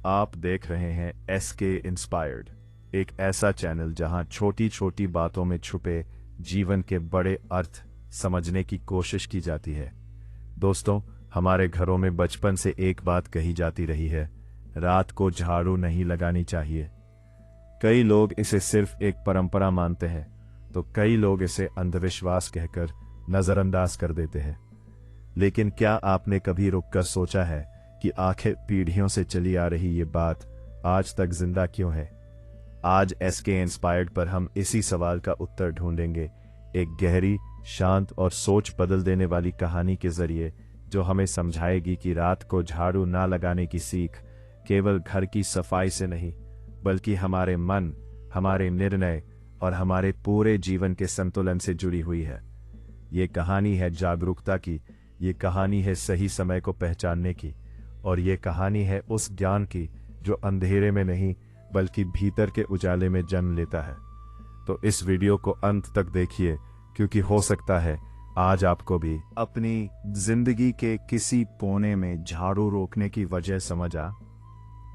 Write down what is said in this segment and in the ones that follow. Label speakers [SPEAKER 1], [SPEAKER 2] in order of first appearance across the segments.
[SPEAKER 1] आप देख रहे हैं एसके इंस्पायर्ड, एक ऐसा चैनल जहां छोटी छोटी बातों में छुपे जीवन के बड़े अर्थ समझने की कोशिश की जाती है। दोस्तों, हमारे घरों में बचपन से एक बात कही जाती रही है, रात को झाड़ू नहीं लगानी चाहिए। कई लोग इसे सिर्फ एक परंपरा मानते हैं, तो कई लोग इसे अंधविश्वास कहकर नजरअंदाज कर देते हैं। लेकिन क्या आपने कभी रुककर सोचा है कि आखिर पीढ़ियों से चली आ रही ये बात आज तक जिंदा क्यों है? आज एसके इंस्पायर्ड पर हम इसी सवाल का उत्तर ढूंढेंगे, एक गहरी, शांत और सोच बदल देने वाली कहानी के जरिए, जो हमें समझाएगी कि रात को झाड़ू ना लगाने की सीख केवल घर की सफाई से नहीं, बल्कि हमारे मन, हमारे निर्णय और हमारे पूरे जीवन के संतुलन से जुड़ी हुई है। ये कहानी है जागरूकता की, ये कहानी है सही समय को पहचानने की, और ये कहानी है उस ज्ञान की जो अंधेरे में नहीं बल्कि भीतर के उजाले में जन्म लेता है। तो इस वीडियो को अंत तक देखिए, क्योंकि हो सकता है आज आपको भी अपनी जिंदगी के किसी कोने में झाड़ू रोकने की वजह समझ आ।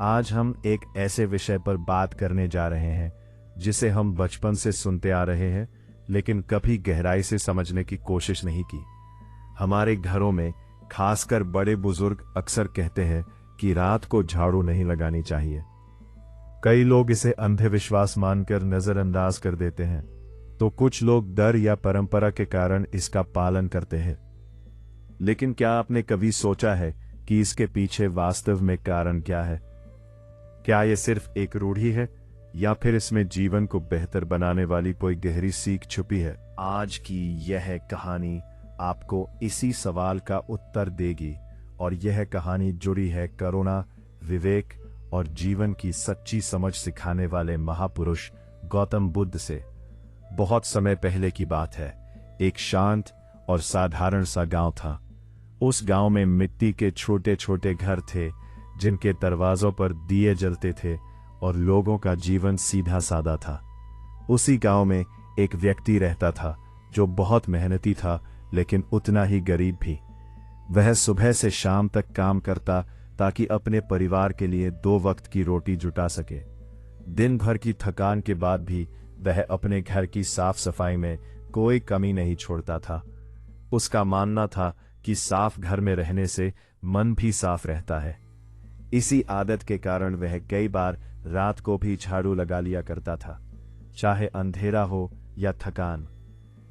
[SPEAKER 1] आज हम एक ऐसे विषय पर बात करने जा रहे हैं जिसे हम बचपन से सुनते आ रहे हैं, लेकिन कभी गहराई से समझने की कोशिश नहीं की। हमारे घरों में खासकर बड़े बुजुर्ग अक्सर कहते हैं कि रात को झाड़ू नहीं लगानी चाहिए। कई लोग इसे अंधविश्वास मानकर नजरअंदाज कर देते हैं, तो कुछ लोग डर या परंपरा के कारण इसका पालन करते हैं। लेकिन क्या आपने कभी सोचा है कि इसके पीछे वास्तव में कारण क्या है? क्या यह सिर्फ एक रूढ़ी है, या फिर इसमें जीवन को बेहतर बनाने वाली कोई गहरी सीख छुपी है? आज की यह कहानी आपको इसी सवाल का उत्तर देगी, और यह कहानी जुड़ी है करुणा, विवेक और जीवन की सच्ची समझ सिखाने वाले महापुरुष गौतम बुद्ध से। बहुत समय पहले की बात है, एक शांत और साधारण सा गांव था। उस गांव में मिट्टी के छोटे छोटे घर थे, जिनके दरवाजों पर दिए जलते थे, और लोगों का जीवन सीधा सादा था। उसी गांव में एक व्यक्ति रहता था जो बहुत मेहनती था, लेकिन उतना ही गरीब भी। वह सुबह से शाम तक काम करता ताकि अपने परिवार के लिए 2 वक्त की रोटी जुटा सके। दिन भर की थकान के बाद भी वह अपने घर की साफ सफाई में कोई कमी नहीं छोड़ता था। उसका मानना था कि साफ घर में रहने से मन भी साफ रहता है। इसी आदत के कारण वह कई बार रात को भी झाड़ू लगा लिया करता था, चाहे अंधेरा हो या थकान।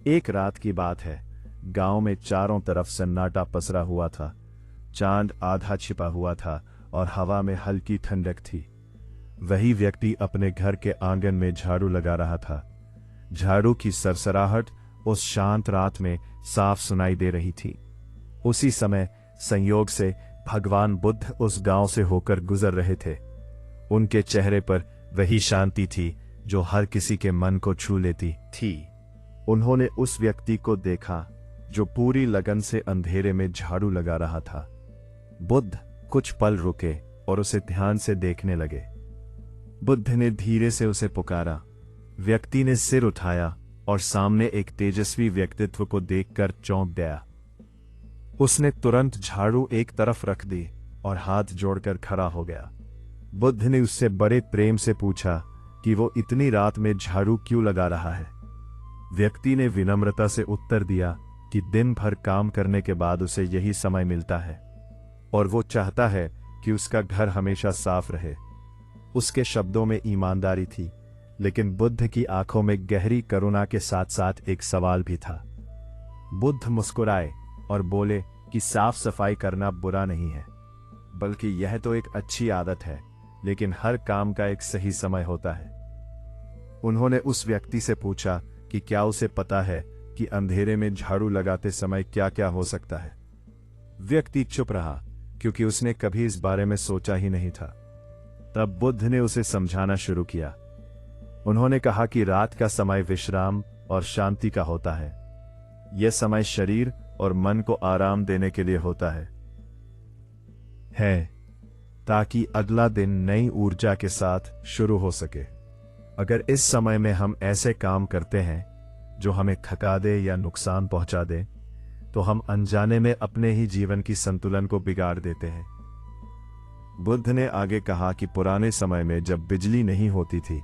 [SPEAKER 1] एक रात की बात है, गांव में चारों तरफ सन्नाटा पसरा हुआ था। चांद आधा छिपा हुआ था और हवा में हल्की ठंडक थी। वही व्यक्ति अपने घर के आंगन में झाड़ू लगा रहा था। झाड़ू की सरसराहट उस शांत रात में साफ सुनाई दे रही थी। उसी समय संयोग से भगवान बुद्ध उस गांव से होकर गुजर रहे थे। उनके चेहरे पर वही शांति थी जो हर किसी के मन को छू लेती थी। उन्होंने उस व्यक्ति को देखा जो पूरी लगन से अंधेरे में झाड़ू लगा रहा था। बुद्ध कुछ पल रुके और उसे ध्यान से देखने लगे। बुद्ध ने धीरे से उसे पुकारा। व्यक्ति ने सिर उठाया और सामने एक तेजस्वी व्यक्तित्व को देखकर चौंक गया। उसने तुरंत झाड़ू एक तरफ रख दी और हाथ जोड़कर खड़ा हो गया। बुद्ध ने उससे बड़े प्रेम से पूछा कि वो इतनी रात में झाड़ू क्यों लगा रहा है। व्यक्ति ने विनम्रता से उत्तर दिया कि दिन भर काम करने के बाद उसे यही समय मिलता है, और वो चाहता है कि उसका घर हमेशा साफ रहे। उसके शब्दों में ईमानदारी थी, लेकिन बुद्ध की आंखों में गहरी करुणा के साथ साथ एक सवाल भी था। बुद्ध मुस्कुराए और बोले कि साफ सफाई करना बुरा नहीं है, बल्कि यह तो एक अच्छी आदत है, लेकिन हर काम का एक सही समय होता है। उन्होंने उस व्यक्ति से पूछा कि क्या उसे पता है कि अंधेरे में झाड़ू लगाते समय क्या क्या हो सकता है। व्यक्ति चुप रहा, क्योंकि उसने कभी इस बारे में सोचा ही नहीं था। तब बुद्ध ने उसे समझाना शुरू किया। उन्होंने कहा कि रात का समय विश्राम और शांति का होता है। यह समय शरीर और मन को आराम देने के लिए होता है, ताकि अगला दिन नई ऊर्जा के साथ शुरू हो सके। अगर इस समय में हम ऐसे काम करते हैं जो हमें थका दे या नुकसान पहुंचा दे, तो हम अनजाने में अपने ही जीवन की संतुलन को बिगाड़ देते हैं। बुद्ध ने आगे कहा कि पुराने समय में जब बिजली नहीं होती थी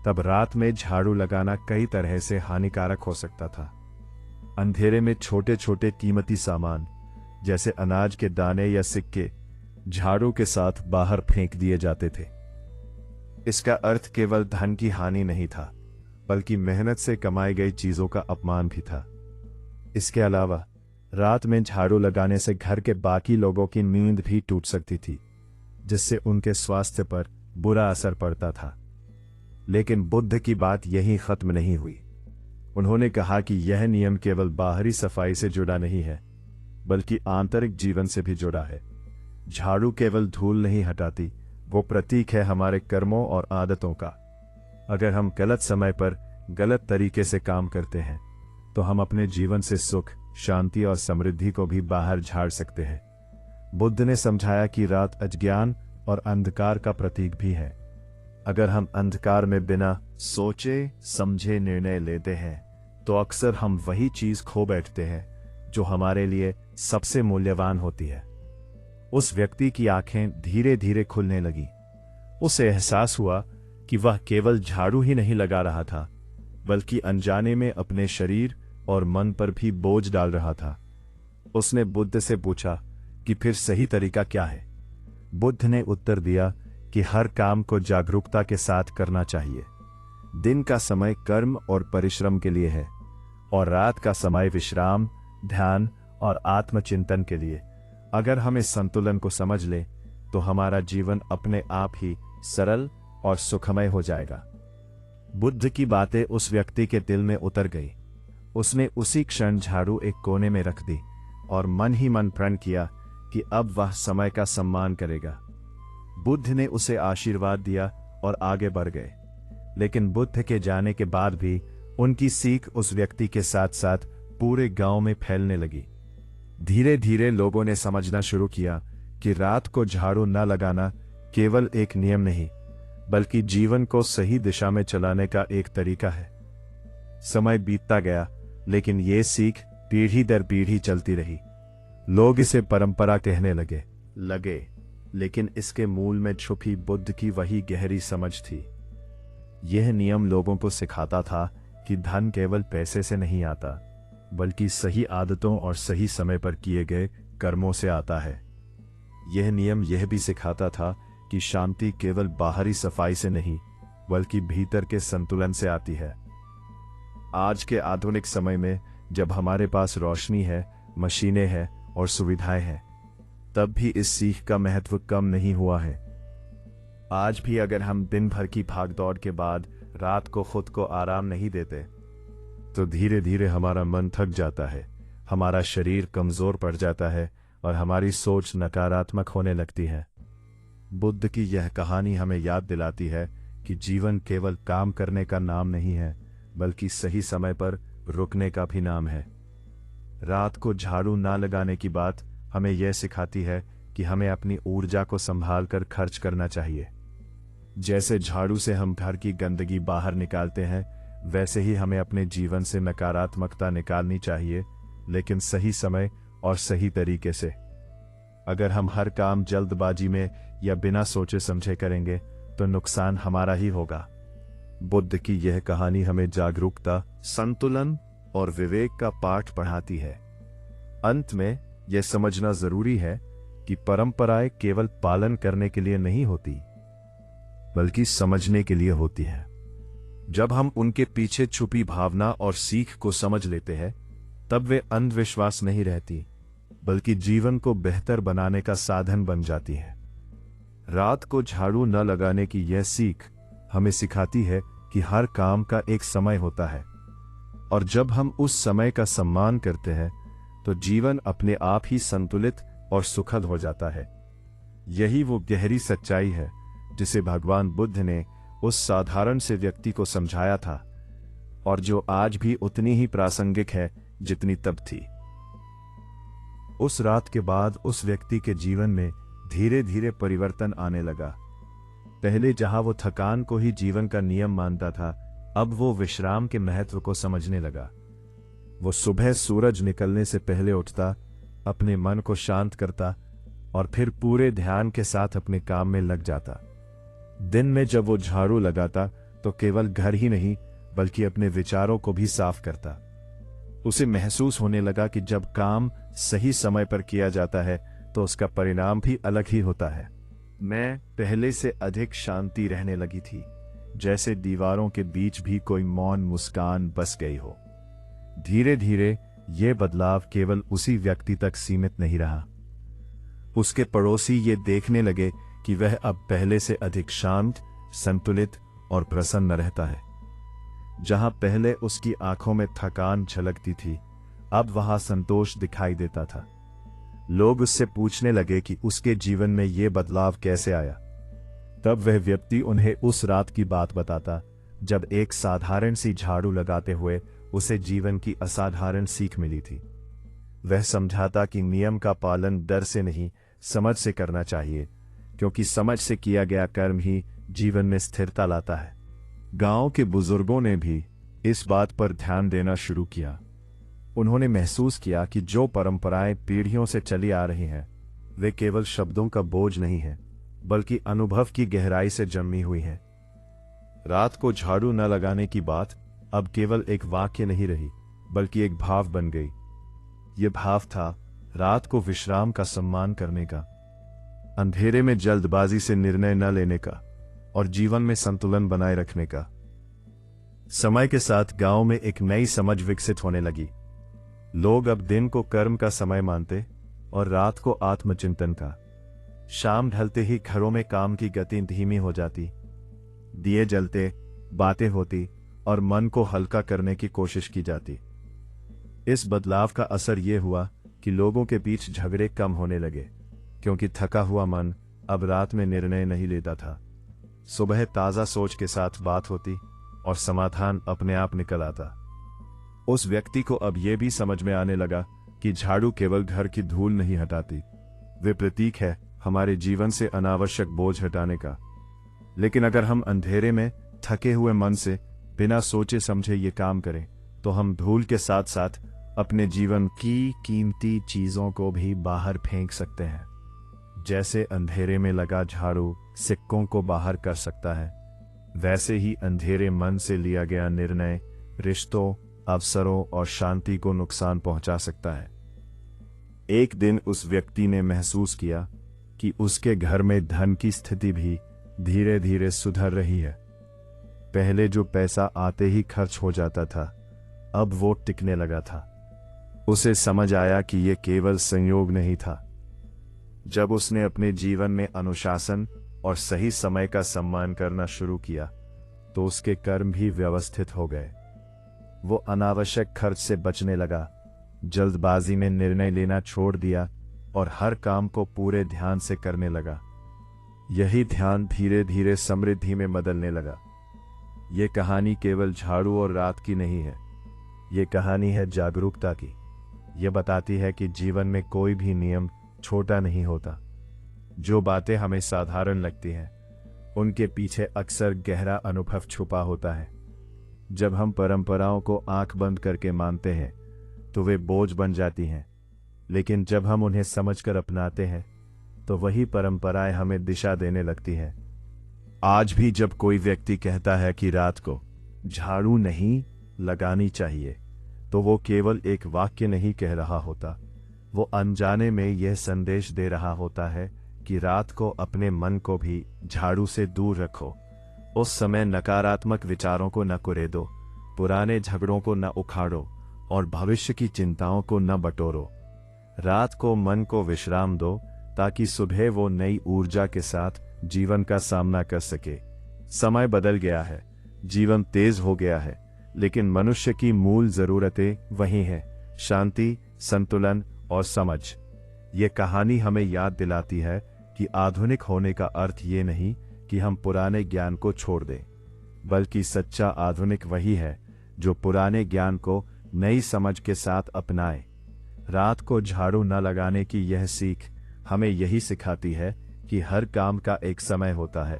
[SPEAKER 1] तब रात में झाड़ू लगाना कई तरह से हानिकारक हो सकता था। अंधेरे में छोटे छोटे कीमती सामान जैसे अनाज के दाने या सिक्के झाड़ू के साथ बाहर फेंक दिए जाते थे। इसका अर्थ केवल धन की हानि नहीं था, बल्कि मेहनत से कमाई गई चीजों का अपमान भी था। इसके अलावा रात में झाड़ू लगाने से घर के बाकी लोगों की नींद भी टूट सकती थी, जिससे उनके स्वास्थ्य पर बुरा असर पड़ता था। लेकिन बुद्ध की बात यहीं खत्म नहीं हुई। उन्होंने कहा कि यह नियम केवल बाहरी सफाई से जुड़ा नहीं है, बल्कि आंतरिक जीवन से भी जुड़ा है। झाड़ू केवल धूल नहीं हटाती, वो प्रतीक है हमारे कर्मों और आदतों का। अगर हम गलत समय पर गलत तरीके से काम करते हैं तो हम अपने जीवन से सुख, शांति और समृद्धि को भी बाहर झाड़ सकते हैं। बुद्ध ने समझाया कि रात अज्ञान और अंधकार का प्रतीक भी है। अगर हम अंधकार में बिना सोचे समझे निर्णय लेते हैं तो अक्सर हम वही चीज खो बैठते हैं जो हमारे लिए सबसे मूल्यवान होती है। उस व्यक्ति की आंखें धीरे धीरे खुलने लगी। उसे एहसास हुआ कि वह केवल झाड़ू ही नहीं लगा रहा था, बल्कि अनजाने में अपने शरीर और मन पर भी बोझ डाल रहा था। उसने बुद्ध से पूछा कि फिर सही तरीका क्या है। बुद्ध ने उत्तर दिया कि हर काम को जागरूकता के साथ करना चाहिए। दिन का समय कर्म और परिश्रम के लिए है और रात का समय विश्राम, ध्यान और आत्मचिंतन के लिए। अगर हम इस संतुलन को समझ लें तो हमारा जीवन अपने आप ही सरल और सुखमय हो जाएगा। बुद्ध की बातें उस व्यक्ति के दिल में उतर गई। उसने उसी क्षण झाड़ू एक कोने में रख दी और मन ही मन प्रण किया कि अब वह समय का सम्मान करेगा। बुद्ध ने उसे आशीर्वाद दिया और आगे बढ़ गए। लेकिन बुद्ध के जाने के बाद भी उनकी सीख उस व्यक्ति के साथ साथ पूरे गांव में फैलने लगी। धीरे धीरे लोगों ने समझना शुरू किया कि रात को झाड़ू न लगाना केवल एक नियम नहीं, बल्कि जीवन को सही दिशा में चलाने का एक तरीका है। समय बीतता गया, लेकिन ये सीख पीढ़ी दर पीढ़ी चलती रही। लोग इसे परंपरा कहने लगे, लेकिन इसके मूल में छुपी बुद्ध की वही गहरी समझ थी। यह नियम लोगों को सिखाता था कि धन केवल पैसे से नहीं आता, बल्कि सही आदतों और सही समय पर किए गए कर्मों से आता है। यह नियम यह भी सिखाता था कि शांति केवल बाहरी सफाई से नहीं, बल्कि भीतर के संतुलन से आती है। आज के आधुनिक समय में जब हमारे पास रोशनी है, मशीनें हैं और सुविधाएं हैं, तब भी इस सीख का महत्व कम नहीं हुआ है। आज भी अगर हम दिन भर की भागदौड़ के बाद रात को खुद को आराम नहीं देते, तो धीरे धीरे हमारा मन थक जाता है, हमारा शरीर कमजोर पड़ जाता है और हमारी सोच नकारात्मक होने लगती है। बुद्ध की यह कहानी हमें याद दिलाती है कि जीवन केवल काम करने का नाम नहीं है, बल्कि सही समय पर रुकने का भी नाम है। रात को झाड़ू ना लगाने की बात हमें यह सिखाती है कि हमें अपनी ऊर्जा को संभाल कर खर्च करना चाहिए। जैसे झाड़ू से हम घर की गंदगी बाहर निकालते हैं, वैसे ही हमें अपने जीवन से नकारात्मकता निकालनी चाहिए, लेकिन सही समय और सही तरीके से। अगर हम हर काम जल्दबाजी में या बिना सोचे समझे करेंगे तो नुकसान हमारा ही होगा। बुद्ध की यह कहानी हमें जागरूकता, संतुलन और विवेक का पाठ पढ़ाती है। अंत में यह समझना जरूरी है कि परंपराएं केवल पालन करने के लिए नहीं होती, बल्कि समझने के लिए होती है। जब हम उनके पीछे छुपी भावना और सीख को समझ लेते हैं, तब वे अंधविश्वास नहीं रहती, बल्कि जीवन को बेहतर बनाने का साधन बन जाती है। रात को झाड़ू न लगाने की यह सीख हमें सिखाती है कि हर काम का एक समय होता है, और जब हम उस समय का सम्मान करते हैं तो जीवन अपने आप ही संतुलित और सुखद हो जाता है। यही वो गहरी सच्चाई है जिसे भगवान बुद्ध ने उस साधारण से व्यक्ति को समझाया था, और जो आज भी उतनी ही प्रासंगिक है जितनी तब थी। उस रात के बाद उस व्यक्ति के जीवन में धीरे धीरे परिवर्तन आने लगा। पहले जहां वो थकान को ही जीवन का नियम मानता था, अब वो विश्राम के महत्व को समझने लगा। वो सुबह सूरज निकलने से पहले उठता, अपने मन को शांत करता और फिर पूरे ध्यान के साथ अपने काम में लग जाता। दिन में जब वो झाड़ू लगाता तो केवल घर ही नहीं बल्कि अपने विचारों को भी साफ करता। उसे महसूस होने लगा कि जब काम सही समय पर किया जाता है तो उसका परिणाम भी अलग ही होता है। मैं पहले से अधिक शांति रहने लगी थी, जैसे दीवारों के बीच भी कोई मौन मुस्कान बस गई हो। धीरे धीरे ये बदलाव केवल उसी व्यक्ति तक सीमित नहीं रहा। उसके पड़ोसी ये देखने लगे कि वह अब पहले से अधिक शांत, संतुलित और प्रसन्न रहता है। जहां पहले उसकी आंखों में थकान झलकती थी, अब वहां संतोष दिखाई देता था। लोग उससे पूछने लगे कि उसके जीवन में यह बदलाव कैसे आया। तब वह व्यक्ति उन्हें उस रात की बात बताता जब एक साधारण सी झाड़ू लगाते हुए उसे जीवन की असाधारण सीख मिली थी। वह समझाता कि नियम का पालन डर से नहीं, समझ से करना चाहिए, क्योंकि समझ से किया गया कर्म ही जीवन में स्थिरता लाता है। गांव के बुजुर्गों ने भी इस बात पर ध्यान देना शुरू किया। उन्होंने महसूस किया कि जो परंपराएं पीढ़ियों से चली आ रही हैं, वे केवल शब्दों का बोझ नहीं है, बल्कि अनुभव की गहराई से जन्मी हुई हैं। रात को झाड़ू न लगाने की बात अब केवल एक वाक्य नहीं रही, बल्कि एक भाव बन गई। यह भाव था रात को विश्राम का सम्मान करने का, अंधेरे में जल्दबाजी से निर्णय न लेने का और जीवन में संतुलन बनाए रखने का। समय के साथ गांव में एक नई समझ विकसित होने लगी। लोग अब दिन को कर्म का समय मानते और रात को आत्मचिंतन का। शाम ढलते ही घरों में काम की गति धीमी हो जाती, दिए जलते, बातें होती और मन को हल्का करने की कोशिश की जाती। इस बदलाव का असर यह हुआ कि लोगों के बीच झगड़े कम होने लगे, क्योंकि थका हुआ मन अब रात में निर्णय नहीं लेता था। सुबह ताजा सोच के साथ बात होती और समाधान अपने आप निकल आता। उस व्यक्ति को अब यह भी समझ में आने लगा कि झाड़ू केवल घर की धूल नहीं हटाती, वे प्रतीक है हमारे जीवन से अनावश्यक बोझ हटाने का। लेकिन अगर हम अंधेरे में थके हुए मन से बिना सोचे समझे ये काम करें, तो हम धूल के साथ साथ अपने जीवन की कीमती चीजों को भी बाहर फेंक सकते हैं। जैसे अंधेरे में लगा झाड़ू सिक्कों को बाहर कर सकता है, वैसे ही अंधेरे मन से लिया गया निर्णय रिश्तों, अवसरों और शांति को नुकसान पहुंचा सकता है। एक दिन उस व्यक्ति ने महसूस किया कि उसके घर में धन की स्थिति भी धीरे धीरे सुधर रही है। पहले जो पैसा आते ही खर्च हो जाता था, अब वो टिकने लगा था। उसे समझ आया कि यह केवल संयोग नहीं था। जब उसने अपने जीवन में अनुशासन और सही समय का सम्मान करना शुरू किया, तो उसके कर्म भी व्यवस्थित हो गए। वो अनावश्यक खर्च से बचने लगा, जल्दबाजी में निर्णय लेना छोड़ दिया और हर काम को पूरे ध्यान से करने लगा। यही ध्यान धीरे धीरे समृद्धि में बदलने लगा। ये कहानी केवल झाड़ू और रात की नहीं है, ये कहानी है जागरूकता की। यह बताती है कि जीवन में कोई भी नियम छोटा नहीं होता। जो बातें हमें साधारण लगती हैं, उनके पीछे अक्सर गहरा अनुभव छुपा होता है। जब हम परंपराओं को आंख बंद करके मानते हैं, तो वे बोझ बन जाती हैं, लेकिन जब हम उन्हें समझकर अपनाते हैं, तो वही परंपराएं हमें दिशा देने लगती हैं। आज भी जब कोई व्यक्ति कहता है कि रात को झाड़ू नहीं लगानी चाहिए, तो वो केवल एक वाक्य नहीं कह रहा होता, वो अनजाने में यह संदेश दे रहा होता है कि रात को अपने मन को भी झाड़ू से दूर रखो। उस समय नकारात्मक विचारों को न कुरेदो, पुराने झगड़ों को न उखाड़ो और भविष्य की चिंताओं को न बटोरो। रात को मन को विश्राम दो, ताकि सुबह वो नई ऊर्जा के साथ जीवन का सामना कर सके। समय बदल गया है, जीवन तेज हो गया है, लेकिन मनुष्य की मूल जरूरतें वही हैं: शांति, संतुलन और समझ। ये कहानी हमें याद दिलाती है कि आधुनिक होने का अर्थ ये नहीं कि हम पुराने ज्ञान को छोड़ दें, बल्कि सच्चा आधुनिक वही है जो पुराने ज्ञान को नई समझ के साथ अपनाए। रात को झाड़ू न लगाने की यह सीख हमें यही सिखाती है कि हर काम का एक समय होता है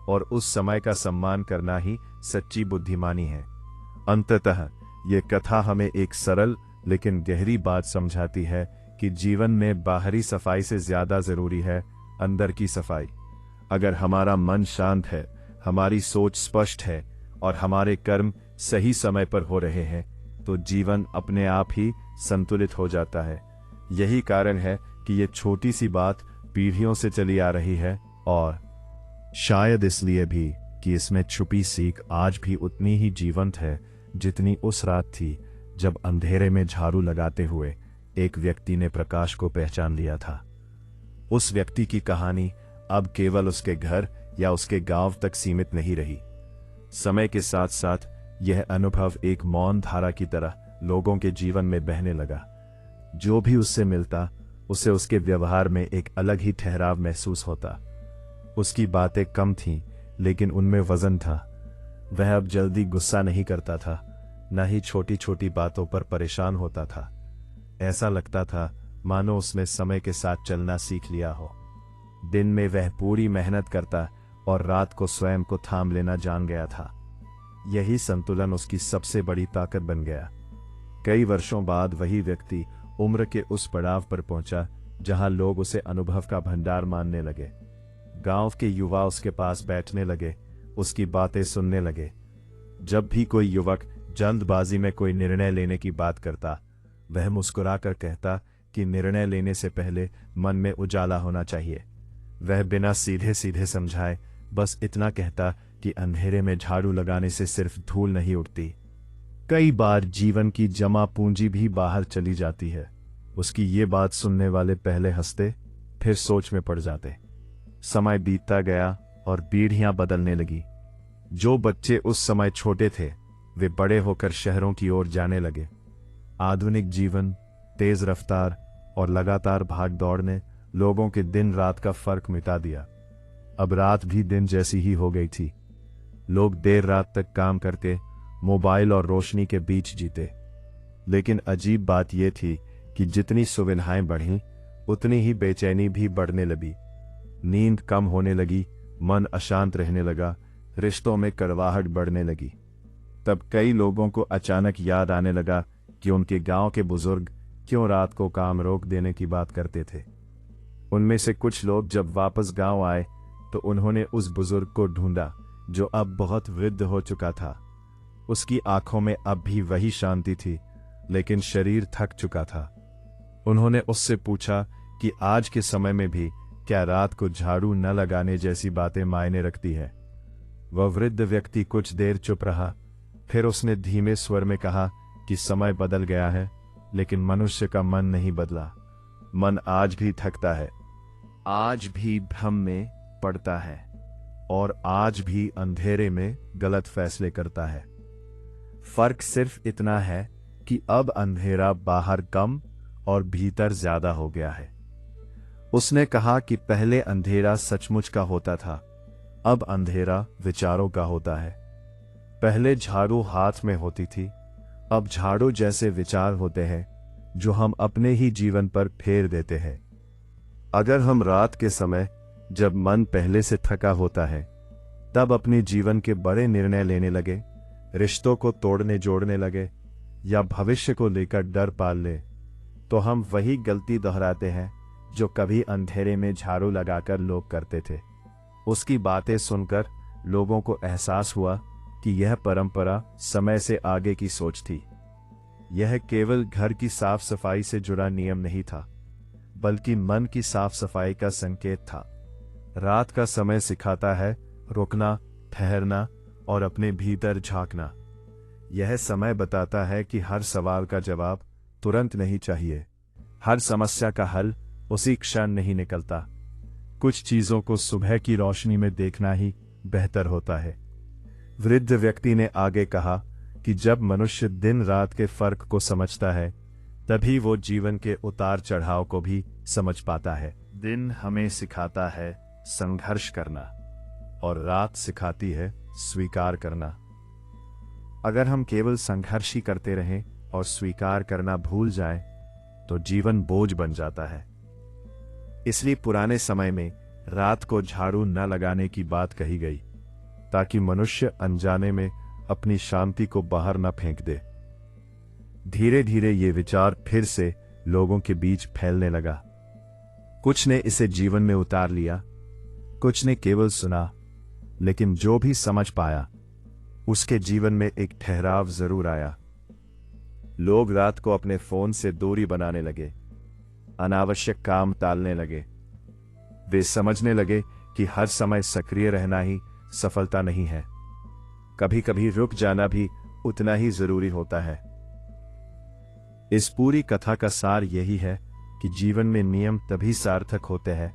[SPEAKER 1] और उस समय का सम्मान करना ही सच्ची बुद्धिमानी है। अंततः ये कथा हमें एक सरल लेकिन गहरी बात समझाती है कि जीवन में बाहरी सफाई से ज्यादा जरूरी है अंदर की सफाई। अगर हमारा मन शांत है, हमारी सोच स्पष्ट है और हमारे कर्म सही समय पर हो रहे हैं तो जीवन अपने आप ही संतुलित हो जाता है। यही कारण है कि ये छोटी सी बात पीढ़ियों से चली आ रही है और शायद इसलिए भी कि इसमें छुपी सीख आज भी उतनी ही जीवंत है जितनी उस रात थी जब अंधेरे में झाड़ू लगाते हुए एक व्यक्ति ने प्रकाश को पहचान लिया था। उस व्यक्ति की कहानी अब केवल उसके घर या उसके गांव तक सीमित नहीं रही। समय के साथ साथ यह अनुभव एक मौन धारा की तरह लोगों के जीवन में बहने लगा। जो भी उससे मिलता उसे उसके व्यवहार में एक अलग ही ठहराव महसूस होता। उसकी बातें कम थीं, लेकिन उनमें वजन था। वह अब जल्दी गुस्सा नहीं करता था, न ही छोटी छोटी बातों पर परेशान होता था। ऐसा लगता था मानो उसने समय के साथ चलना सीख लिया हो। दिन में वह पूरी मेहनत करता और रात को स्वयं को थाम लेना जान गया था। यही संतुलन उसकी सबसे बड़ी ताकत बन गया। कई वर्षों बाद वही व्यक्ति उम्र के उस पड़ाव पर पहुंचा जहां लोग उसे अनुभव का भंडार मानने लगे। गांव के युवा उसके पास बैठने लगे, उसकी बातें सुनने लगे। जब भी कोई युवक जल्दबाजी में कोई निर्णय लेने की बात करता, वह मुस्कुराकर कहता कि निर्णय लेने से पहले मन में उजाला होना चाहिए। वह बिना सीधे सीधे समझाए बस इतना कहता कि अंधेरे में झाड़ू लगाने से सिर्फ धूल नहीं उड़ती, कई बार जीवन की जमा पूंजी भी बाहर चली जाती है। उसकी ये बात सुनने वाले पहले हंसते, फिर सोच में पड़ जाते। समय बीतता गया और पीढ़ियां बदलने लगी। जो बच्चे उस समय छोटे थे वे बड़े होकर शहरों की ओर जाने लगे। आधुनिक जीवन, तेज रफ्तार और लगातार भाग दौड़ ने लोगों के दिन रात का फर्क मिटा दिया। अब रात भी दिन जैसी ही हो गई थी। लोग देर रात तक काम करके मोबाइल और रोशनी के बीच जीते। लेकिन अजीब बात यह थी कि जितनी सुविधाएं बढ़ीं, उतनी ही बेचैनी भी बढ़ने लगी। नींद कम होने लगी, मन अशांत रहने लगा, रिश्तों में कड़वाहट बढ़ने लगी। तब कई लोगों को अचानक याद आने लगा कि उनके गांव के बुजुर्ग क्यों रात को काम रोक देने की बात करते थे। उनमें से कुछ लोग जब वापस गांव आए तो उन्होंने उस बुजुर्ग को ढूंढा जो अब बहुत वृद्ध हो चुका था। उसकी आंखों में अब भी वही शांति थी, लेकिन शरीर थक चुका था। उन्होंने उससे पूछा कि आज के समय में भी क्या रात को झाड़ू न लगाने जैसी बातें मायने रखती है। वह वृद्ध व्यक्ति कुछ देर चुप रहा, फिर उसने धीमे स्वर में कहा कि समय बदल गया है, लेकिन मनुष्य का मन नहीं बदला। मन आज भी थकता है, आज भी भ्रम में पड़ता है और आज भी अंधेरे में गलत फैसले करता है। फर्क सिर्फ इतना है कि अब अंधेरा बाहर कम और भीतर ज्यादा हो गया है। उसने कहा कि पहले अंधेरा सचमुच का होता था, अब अंधेरा विचारों का होता है। पहले झाड़ू हाथ में होती थी, अब झाड़ू जैसे विचार होते हैं जो हम अपने ही जीवन पर फेर देते हैं। अगर हम रात के समय, जब मन पहले से थका होता है, तब अपने जीवन के बड़े निर्णय लेने लगे, रिश्तों को तोड़ने जोड़ने लगे या भविष्य को लेकर डर पाल ले, तो हम वही गलती दोहराते हैं जो कभी अंधेरे में झाड़ू लगाकर लोग करते थे। उसकी बातें सुनकर लोगों को एहसास हुआ कि यह परंपरा समय से आगे की सोच थी। यह केवल घर की साफ सफाई से जुड़ा नियम नहीं था, बल्कि मन की साफ सफाई का संकेत था। रात का समय सिखाता है रुकना, ठहरना और अपने भीतर झांकना। यह समय बताता है कि हर सवाल का जवाब तुरंत नहीं चाहिए, हर समस्या का हल उसी क्षण नहीं निकलता। कुछ चीजों को सुबह की रोशनी में देखना ही बेहतर होता है। वृद्ध व्यक्ति ने आगे कहा कि जब मनुष्य दिन रात के फर्क को समझता है, तभी वो जीवन के उतार चढ़ाव को भी समझ पाता है। दिन हमें सिखाता है संघर्ष करना और रात सिखाती है स्वीकार करना। अगर हम केवल संघर्ष ही करते रहें और स्वीकार करना भूल जाएं, तो जीवन बोझ बन जाता है। इसलिए पुराने समय में रात को झाड़ू न लगाने की बात कही गई, ताकि मनुष्य अनजाने में अपनी शांति को बाहर न फेंक दे। धीरे धीरे ये विचार फिर से लोगों के बीच फैलने लगा। कुछ ने इसे जीवन में उतार लिया, कुछ ने केवल सुना, लेकिन जो भी समझ पाया उसके जीवन में एक ठहराव जरूर आया। लोग रात को अपने फोन से दूरी बनाने लगे, अनावश्यक काम टालने लगे। वे समझने लगे कि हर समय सक्रिय रहना ही सफलता नहीं है, कभी कभी रुक जाना भी उतना ही जरूरी होता है। इस पूरी कथा का सार यही है कि जीवन में नियम तभी सार्थक होते हैं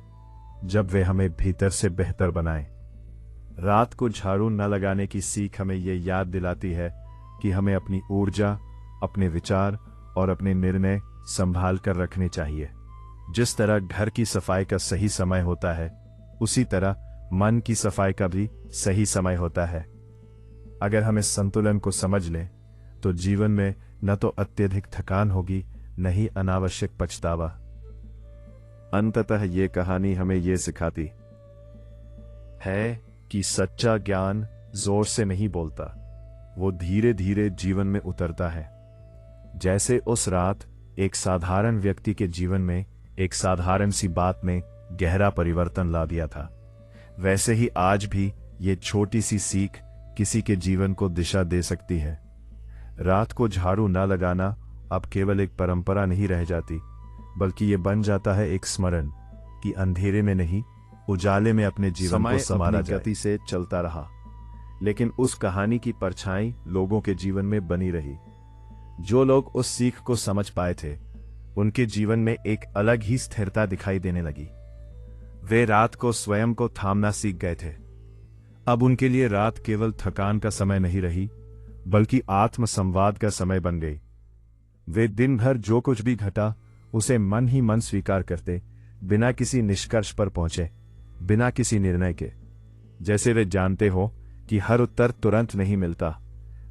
[SPEAKER 1] जब वे हमें भीतर से बेहतर बनाएं। रात को झाड़ू न लगाने की सीख हमें यह याद दिलाती है कि हमें अपनी ऊर्जा, अपने विचार और अपने निर्णय संभाल कर रखने चाहिए। जिस तरह घर की सफाई का सही समय होता है, उसी तरह मन की सफाई का भी सही समय होता है। अगर हम इस संतुलन को समझ लें तो जीवन में न तो अत्यधिक थकान होगी, न ही अनावश्यक पछतावा। अंततः ये कहानी हमें ये सिखाती है कि सच्चा ज्ञान जोर से नहीं बोलता, वो धीरे धीरे जीवन में उतरता है। जैसे उस रात एक साधारण व्यक्ति के जीवन में एक साधारण सी बात ने गहरा परिवर्तन ला दिया था, वैसे ही आज भी ये छोटी सी सीख किसी के जीवन को दिशा दे सकती है। रात को झाड़ू न लगाना अब केवल एक परंपरा नहीं रह जाती, बल्कि ये बन जाता है एक स्मरण कि अंधेरे में नहीं, उजाले में अपने जीवन को संवारा जाए। गति से चलता रहा, लेकिन उस कहानी की परछाई लोगों के जीवन में बनी रही। जो लोग उस सीख को समझ पाए थे, उनके जीवन में एक अलग ही स्थिरता दिखाई देने लगी। वे रात को स्वयं को थामना सीख गए थे। अब उनके लिए रात केवल थकान का समय नहीं रही, बल्कि आत्म संवाद का समय बन गई। वे दिन भर जो कुछ भी घटा उसे मन ही मन स्वीकार करते, बिना किसी निष्कर्ष पर पहुंचे, बिना किसी निर्णय के। जैसे वे जानते हो कि हर उत्तर तुरंत नहीं मिलता,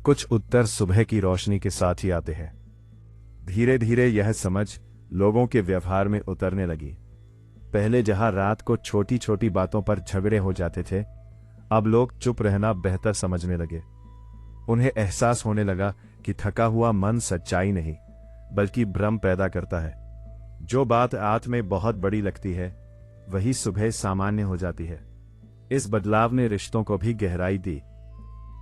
[SPEAKER 1] कुछ उत्तर सुबह की रोशनी के साथ ही आते हैं। धीरे धीरे यह समझ लोगों के व्यवहार में उतरने लगी। पहले जहां रात को छोटी छोटी बातों पर झगड़े हो जाते थे, अब लोग चुप रहना बेहतर समझने लगे। उन्हें एहसास होने लगा कि थका हुआ मन सच्चाई नहीं, बल्कि भ्रम पैदा करता है। जो बात रात में बहुत बड़ी लगती है, वही सुबह सामान्य हो जाती है। इस बदलाव ने रिश्तों को भी गहराई दी।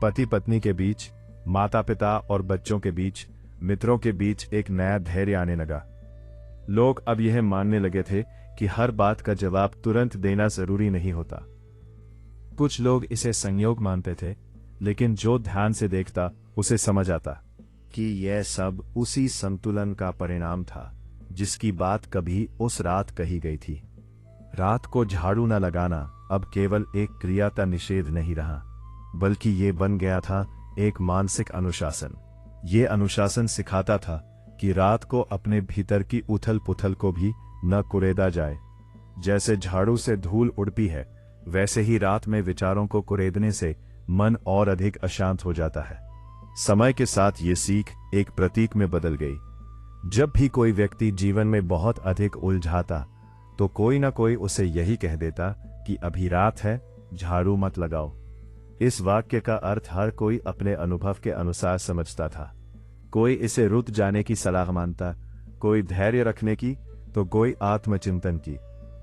[SPEAKER 1] पति पत्नी के बीच, माता पिता और बच्चों के बीच, मित्रों के बीच एक नया धैर्य आने लगा। लोग अब यह मानने लगे थे कि हर बात का जवाब तुरंत देना जरूरी नहीं होता। कुछ लोग इसे संयोग मानते थे, लेकिन जो ध्यान से देखता उसे समझ आता कि यह सब उसी संतुलन का परिणाम था जिसकी बात कभी उस रात कही गई थी। रात को झाड़ू न लगाना अब केवल एक क्रिया का निषेध नहीं रहा, बल्कि ये बन गया था एक मानसिक अनुशासन। ये अनुशासन सिखाता था कि रात को अपने भीतर की उथल पुथल को भी न कुरेदा जाए। जैसे झाड़ू से धूल उड़ती है, वैसे ही रात में विचारों को कुरेदने से मन और अधिक अशांत हो जाता है। समय के साथ ये सीख एक प्रतीक में बदल गई। जब भी कोई व्यक्ति जीवन में बहुत अधिक उलझाता, तो कोई ना कोई उसे यही कह देता कि अभी रात है, झाड़ू मत लगाओ। इस वाक्य का अर्थ हर कोई अपने अनुभव के अनुसार समझता था। कोई इसे रुक जाने की सलाह मानता, कोई धैर्य रखने की, तो कोई आत्मचिंतन की,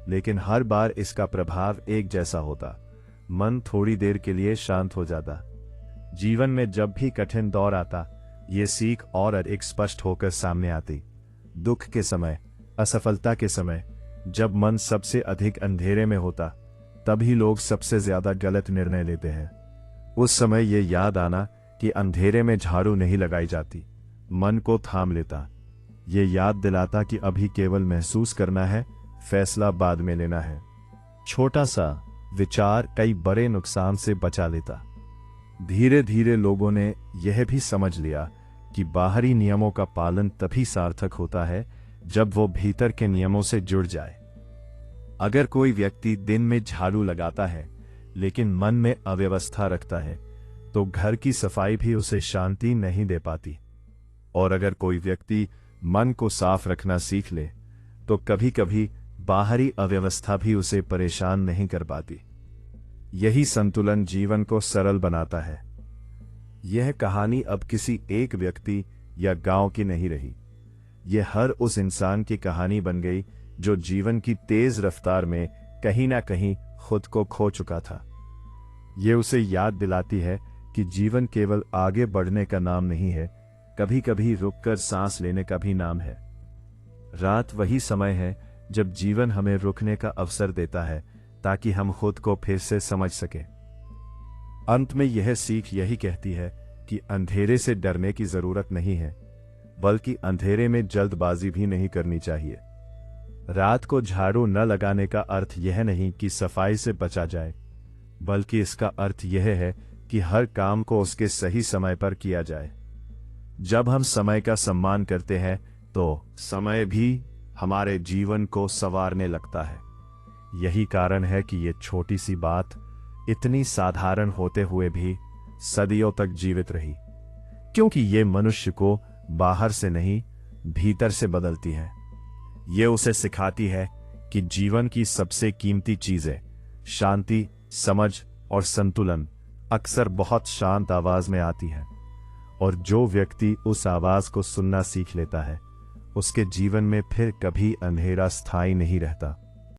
[SPEAKER 1] लेकिन हर बार इसका प्रभाव एक जैसा होता। मन थोड़ी देर के लिए शांत हो जाता। जीवन में जब भी कठिन दौर आता, ये सीख और अधिक स्पष्ट होकर सामने आती। दुख के समय, असफलता के समय, जब मन सबसे अधिक अंधेरे में होता, तभी लोग सबसे ज्यादा गलत निर्णय लेते हैं। उस समय ये याद आना कि अंधेरे में झाड़ू नहीं लगाई जाती, मन को थाम लेता। ये याद दिलाता कि अभी केवल महसूस करना है, फैसला बाद में लेना है। छोटा सा विचार कई बड़े नुकसान से बचा लेता। धीरे धीरे लोगों ने यह भी समझ लिया कि बाहरी नियमों का पालन तभी सार्थक होता है जब वो भीतर के नियमों से जुड़ जाए। अगर कोई व्यक्ति दिन में झाड़ू लगाता है लेकिन मन में अव्यवस्था रखता है, तो घर की सफाई भी उसे शांति नहीं दे पाती। और अगर कोई व्यक्ति मन को साफ रखना सीख ले, तो कभी कभी बाहरी अव्यवस्था भी उसे परेशान नहीं कर पाती। यही संतुलन जीवन को सरल बनाता है। यह कहानी अब किसी एक व्यक्ति या गांव की नहीं रही। ये हर उस इंसान की कहानी बन गई जो जीवन की तेज रफ्तार में कहीं ना कहीं खुद को खो चुका था। ये उसे याद दिलाती है कि जीवन केवल आगे बढ़ने का नाम नहीं है, कभी कभी रुककर सांस लेने का भी नाम है। रात वही समय है जब जीवन हमें रुकने का अवसर देता है ताकि हम खुद को फिर से समझ सकें। अंत में यह सीख यही कहती है कि अंधेरे से डरने की जरूरत नहीं है, बल्कि अंधेरे में जल्दबाजी भी नहीं करनी चाहिए। रात को झाड़ू न लगाने का अर्थ यह नहीं कि सफाई से बचा जाए, बल्कि इसका अर्थ यह है कि हर काम को उसके सही समय पर किया जाए। जब हम समय का सम्मान करते हैं तो समय भी हमारे जीवन को संवारने लगता है। यही कारण है कि ये छोटी सी बात इतनी साधारण होते हुए भी सदियों तक जीवित रही, क्योंकि ये मनुष्य को बाहर से नहीं भीतर से बदलती है। ये उसे सिखाती है कि जीवन की सबसे कीमती चीजें शांति, समझ और संतुलन अक्सर बहुत शांत आवाज में आती है, और जो व्यक्ति उस आवाज को सुनना सीख लेता है उसके जीवन में फिर कभी अंधेरा स्थायी नहीं रहता।